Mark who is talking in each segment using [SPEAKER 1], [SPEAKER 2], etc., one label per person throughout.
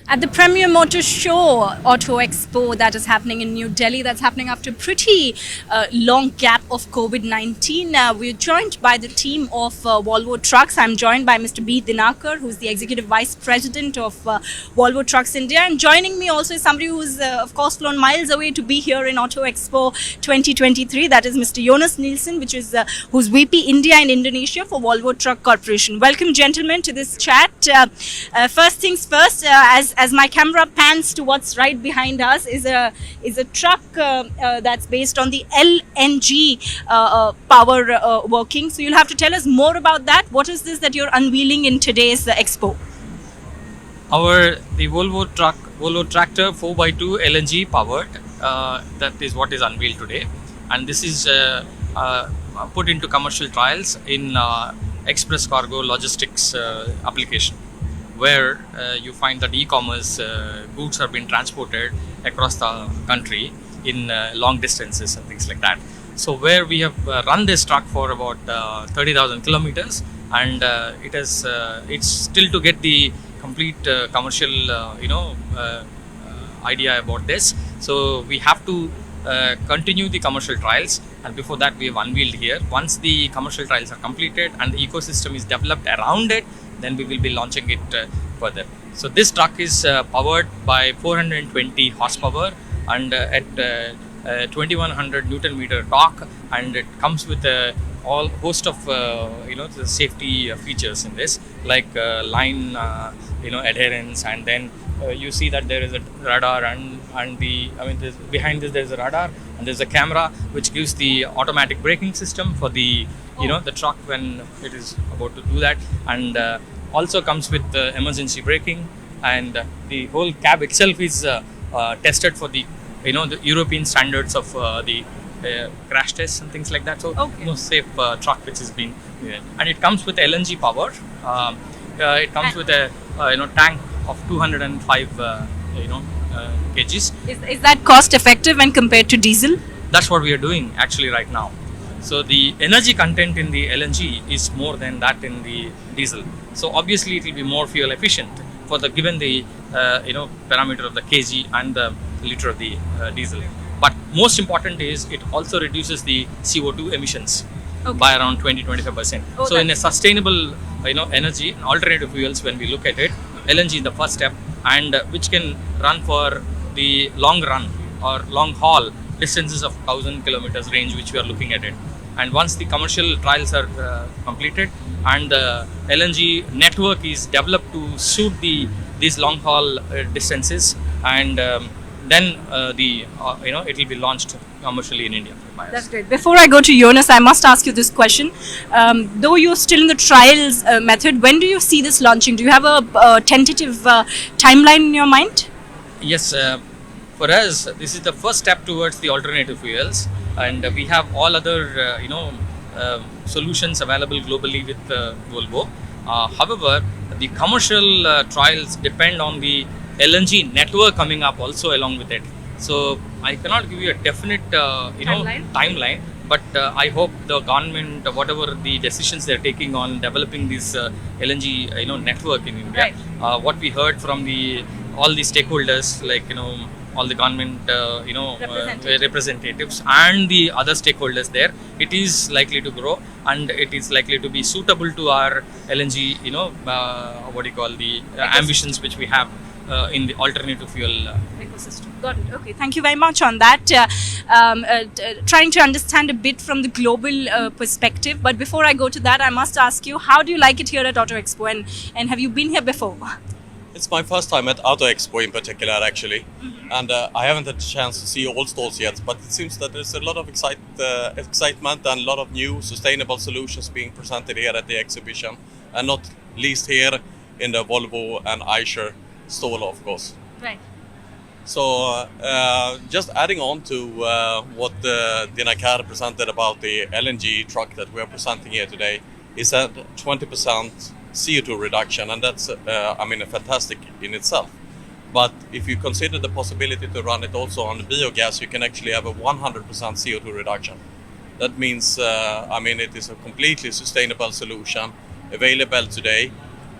[SPEAKER 1] At the Premier Motor Show, Auto Expo, that is happening in New Delhi, that's happening after a pretty long gap of COVID-19. We're joined by the team of Volvo Trucks. I'm joined by Mr. B Dinakar, who's the Executive Vice President of Volvo Trucks India. And joining me also is somebody who's, of course, flown miles away to be here in Auto Expo 2023. That is Mr. Jonas Nilsson, who's VP India and Indonesia for Volvo Truck Corporation. Welcome, gentlemen, to this chat. First things first, as my camera pans to what's right behind us is a truck that's based on the LNG power working. So you'll have to tell us more about that. What is this that you're unveiling in today's expo?
[SPEAKER 2] The Volvo tractor 4x2 LNG powered. That is what is unveiled today, and this is put into commercial trials in express cargo logistics application, where you find that e-commerce goods are being transported across the country in long distances and things like that. So where we have run this truck for about 30,000 kilometers, and it's still to get the complete commercial idea about this. So we have to continue the commercial trials, and before that we have unveiled here. Once the commercial trials are completed and the ecosystem is developed around it, then we will be launching it further. So this truck is powered by 420 horsepower and at 2100 Newton meter torque, and it comes with a all host of the safety features in this, like line adherence, and then you see that there is a radar behind this there is a radar, and there's a camera which gives the automatic braking system for the the truck when it is about to do that, and also comes with emergency braking, and the whole cab itself is tested for the the European standards of the crash tests and things like that. So safe truck which has been and it comes with LNG power. It comes with a tank of 205 kgs.
[SPEAKER 1] Is that cost effective when compared to diesel?
[SPEAKER 2] That's what we are doing actually right now. So the energy content in the LNG is more than that in the diesel. So obviously it will be more fuel efficient for the given the parameter of the kg and the liter of the diesel. But most important is it also reduces the CO2 emissions by around 20-25%. So in a sustainable energy and alternative fuels, when we look at it, LNG is the first step, and which can run for the long run or long haul distances of 1000 kilometers range, which we are looking at it. And once the commercial trials are completed and the LNG network is developed to suit these long haul distances, and then it will be launched commercially in India.
[SPEAKER 1] That's great. Before I go to Jonas, I must ask you this question. Though you're still in the trials method, when do you see this launching? Do you have a tentative timeline in your mind?
[SPEAKER 2] Yes, for us, this is the first step towards the alternative fuels, and we have all other solutions available globally with Volvo. However, the commercial trials depend on the LNG network coming up also along with it. So I cannot give you a definite timeline, but I hope the government, whatever the decisions they're taking on developing this LNG network in India, what we heard from all the stakeholders, like all the government representatives and the other stakeholders there, it is likely to grow, and it is likely to be suitable to our LNG ambitions which we have in the alternative fuel
[SPEAKER 1] ecosystem. Got it. Okay, thank you very much on that. Trying to understand a bit from the global perspective, but before I go to that, I must ask you, how do you like it here at Auto Expo, and have you been here before?
[SPEAKER 3] It's my first time at Auto Expo in particular, actually, and I haven't had a chance to see all stalls yet, but it seems that there's a lot of excitement and a lot of new sustainable solutions being presented here at the exhibition, and not least here in the Volvo and Eicher stall, of course.
[SPEAKER 1] Right.
[SPEAKER 3] So just adding on to what Dinakar presented about the LNG truck that we are presenting here today, is that 20% CO2 reduction, and that's fantastic in itself. But if you consider the possibility to run it also on biogas, you can actually have a 100% CO2 reduction. That means it is a completely sustainable solution available today,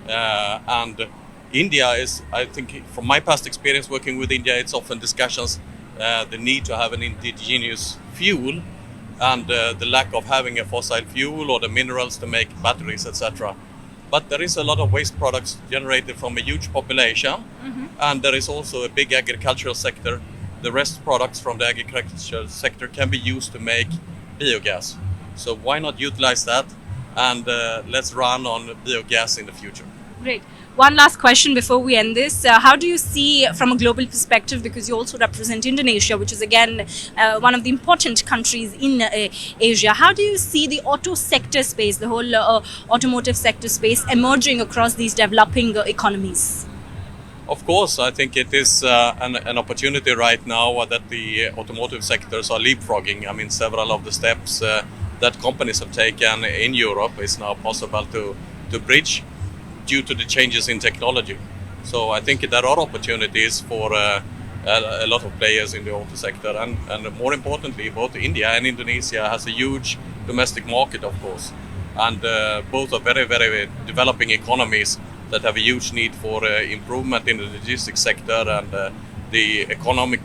[SPEAKER 3] and India is, I think, from my past experience working with India, it's often discussions the need to have an indigenous fuel and the lack of having a fossil fuel or the minerals to make batteries, etc. But there is a lot of waste products generated from a huge population, and there is also a big agricultural sector. The rest products from the agricultural sector can be used to make biogas. So why not utilize that, and let's run on biogas in the future.
[SPEAKER 1] Great. One last question before we end this. How do you see from a global perspective, because you also represent Indonesia, which is again one of the important countries in Asia, how do you see the auto sector space, the whole automotive sector space emerging across these developing economies?
[SPEAKER 3] Of course, I think it is an opportunity right now that the automotive sectors are leapfrogging. I mean, several of the steps that companies have taken in Europe is now possible to bridge due to the changes in technology. So I think there are opportunities for a lot of players in the auto sector, and more importantly, both India and Indonesia has a huge domestic market, of course, and both are very, very developing economies that have a huge need for improvement in the logistics sector, and the economic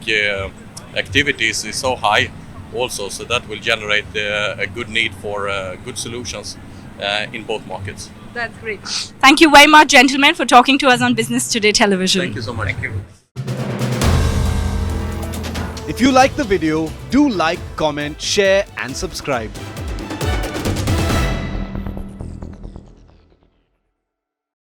[SPEAKER 3] activities is so high also, so that will generate a good need for good solutions in both markets.
[SPEAKER 1] That's great. Thank you very much, gentlemen, for talking to us on Business Today Television.
[SPEAKER 3] Thank you so much.
[SPEAKER 2] Thank you.
[SPEAKER 4] If you like the video, do like, comment, share and subscribe.